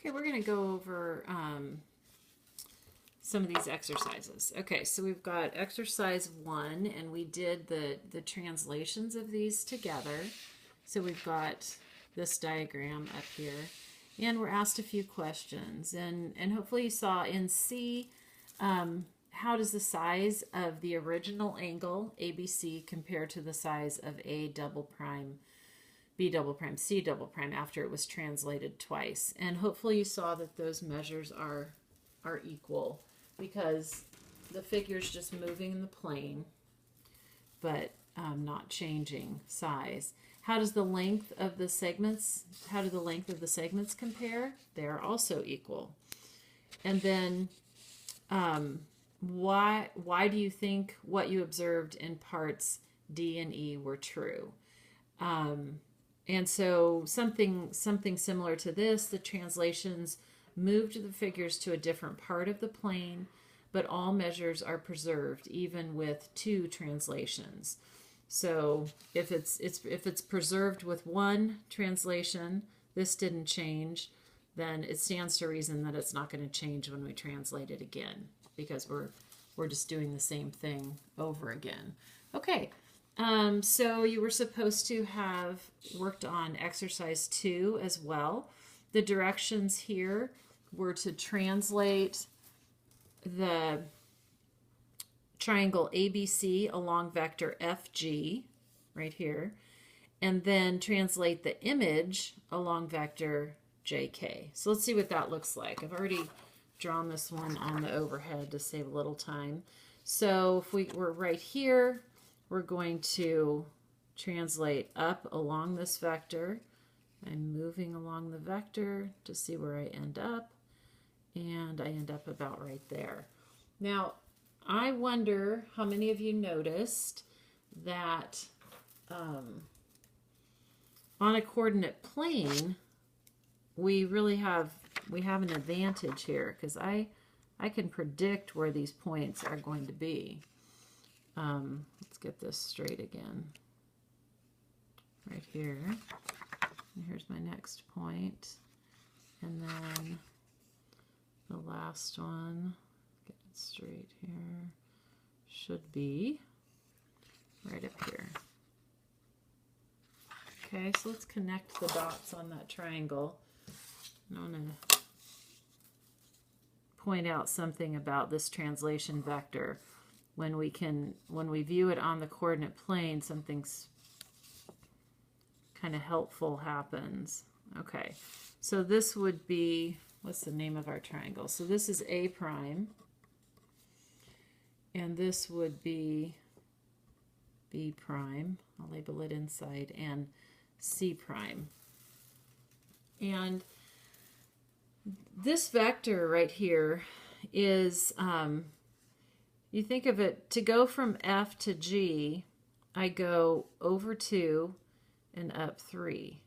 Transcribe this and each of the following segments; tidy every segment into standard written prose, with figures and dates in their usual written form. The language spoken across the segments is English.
Okay, we're going to go over some of these exercises. Okay, so we've got exercise 1, and we did the translations of these together. So we've got this diagram up here, and we're asked a few questions. And hopefully you saw in C, how does the size of the original angle ABC compare to the size of A double prime, B double prime, C double prime after it was translated twice? And hopefully you saw that those measures are equal, because the figure's just moving in the plane, but not changing size. How does the length of the segments, how do the length of the segments compare? They're also equal. And then why do you think what you observed in parts D and E were true? And so something similar to this, the translations moved the figures to a different part of the plane, but all measures are preserved even with 2 translations. So if it's preserved with 1 translation, this didn't change, then it stands to reason that it's not going to change when we translate it again, because we're just doing the same thing over again. Okay, so you were supposed to have worked on exercise 2 as well. The directions here were to translate the triangle ABC along vector FG right here, and then translate the image along vector JK. So let's see what that looks like. I've already drawn this one on the overhead to save a little time. So if we're right here, we're going to translate up along this vector. I'm moving along the vector to see where I end up, and I end up about right there. Now, I wonder how many of you noticed that on a coordinate plane, we have an advantage here, because I can predict where these points are going to be. Let's get this straight again. Right here. And here's my next point. And then the last one, get it straight here, should be right up here. Okay, so let's connect the dots on that triangle. I want to point out something about this translation vector. When we view it on the coordinate plane, something's kind of helpful happens. Okay, so this would be, what's the name of our triangle? So this is A prime, and this would be B prime. I'll label it inside, and C prime. And this vector right here is, you think of it, to go from F to G, I go over 2 and up 3.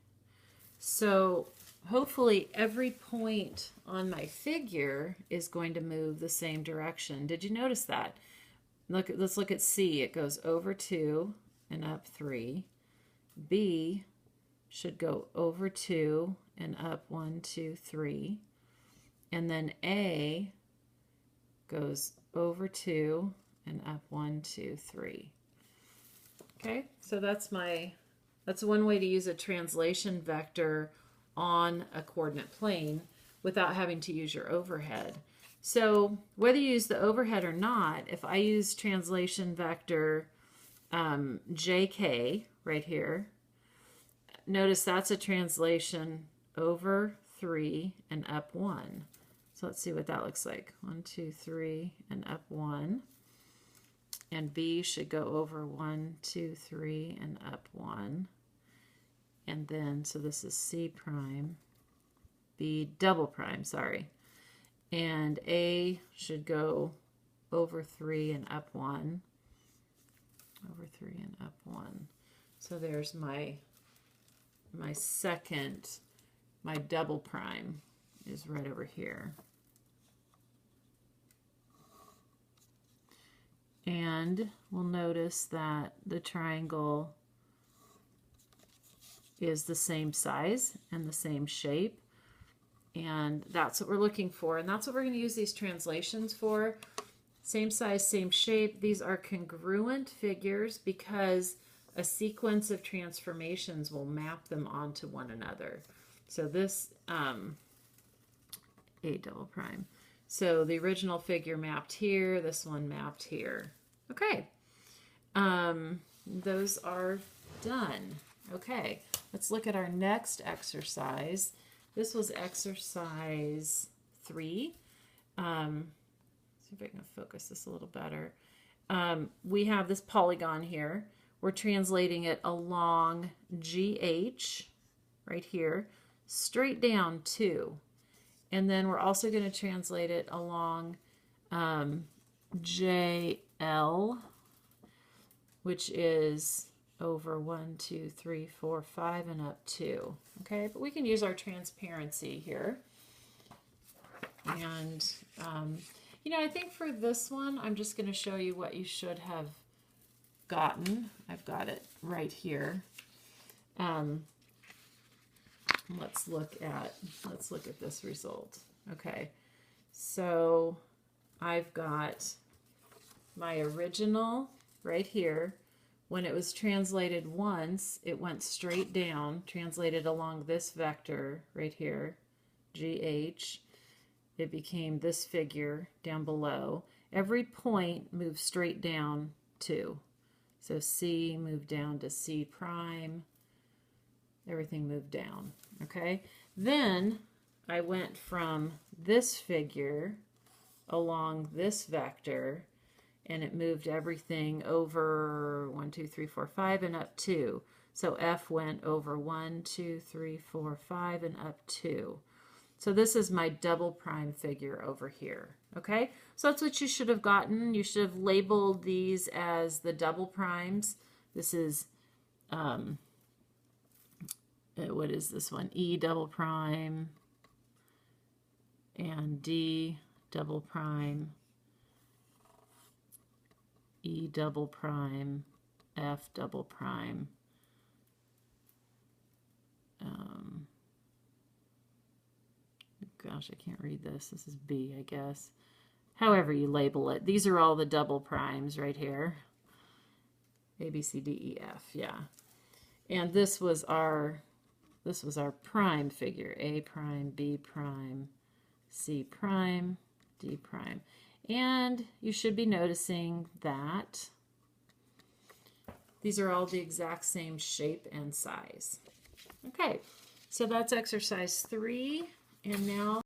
So hopefully every point on my figure is going to move the same direction. Did you notice that? Let's look at C. It goes over 2 and up 3. B should go over 2 and up 1, 2, 3. And then A goes over 2 and up 1, 2, 3. Okay, so that's one way to use a translation vector on a coordinate plane without having to use your overhead. So whether you use the overhead or not, if I use translation vector JK right here, notice that's a translation over 3 and up 1. So let's see what that looks like. 1, 2, 3, and up 1. And B should go over 1, 2, 3, and up 1. And then, so this is C prime, B double prime, sorry. And A should go over 3 and up 1. Over 3 and up 1. So there's my second, my double prime is right over here. And we'll notice that the triangle is the same size and the same shape. And that's what we're looking for. And that's what we're going to use these translations for. Same size, same shape. These are congruent figures because a sequence of transformations will map them onto one another. So this, A double prime. So the original figure mapped here, this one mapped here. Okay. Those are done. Okay, let's look at our next exercise. This was exercise 3. See if I can focus this a little better. We have this polygon here. We're translating it along GH, right here, straight down 2. And then we're also going to translate it along JL, which is over 1, 2, 3, 4, 5, and up 2. Okay, but we can use our transparency here. And, you know, I think for this one, I'm just going to show you what you should have gotten. I've got it right here. Let's look at this result. Okay, so I've got my original right here. When it was translated once, it went straight down, translated along this vector right here, GH. It became this figure down below. Every point moved straight down 2. So C moved down to C prime. Everything moved down, okay? Then I went from this figure along this vector, and it moved everything over 1, 2, 3, 4, 5, and up 2. So F went over 1, 2, 3, 4, 5, and up 2. So this is my double prime figure over here, okay? So that's what you should have gotten. You should have labeled these as the double primes. This is, what is this one? E double prime and D double prime, E double prime, F double prime. Gosh, I can't read this. This is B, I guess. However you label it. These are all the double primes right here. A, B, C, D, E, F, yeah. And this was our prime figure. A prime, B prime, C prime, D prime. And you should be noticing that these are all the exact same shape and size. Okay, so that's exercise 3. And now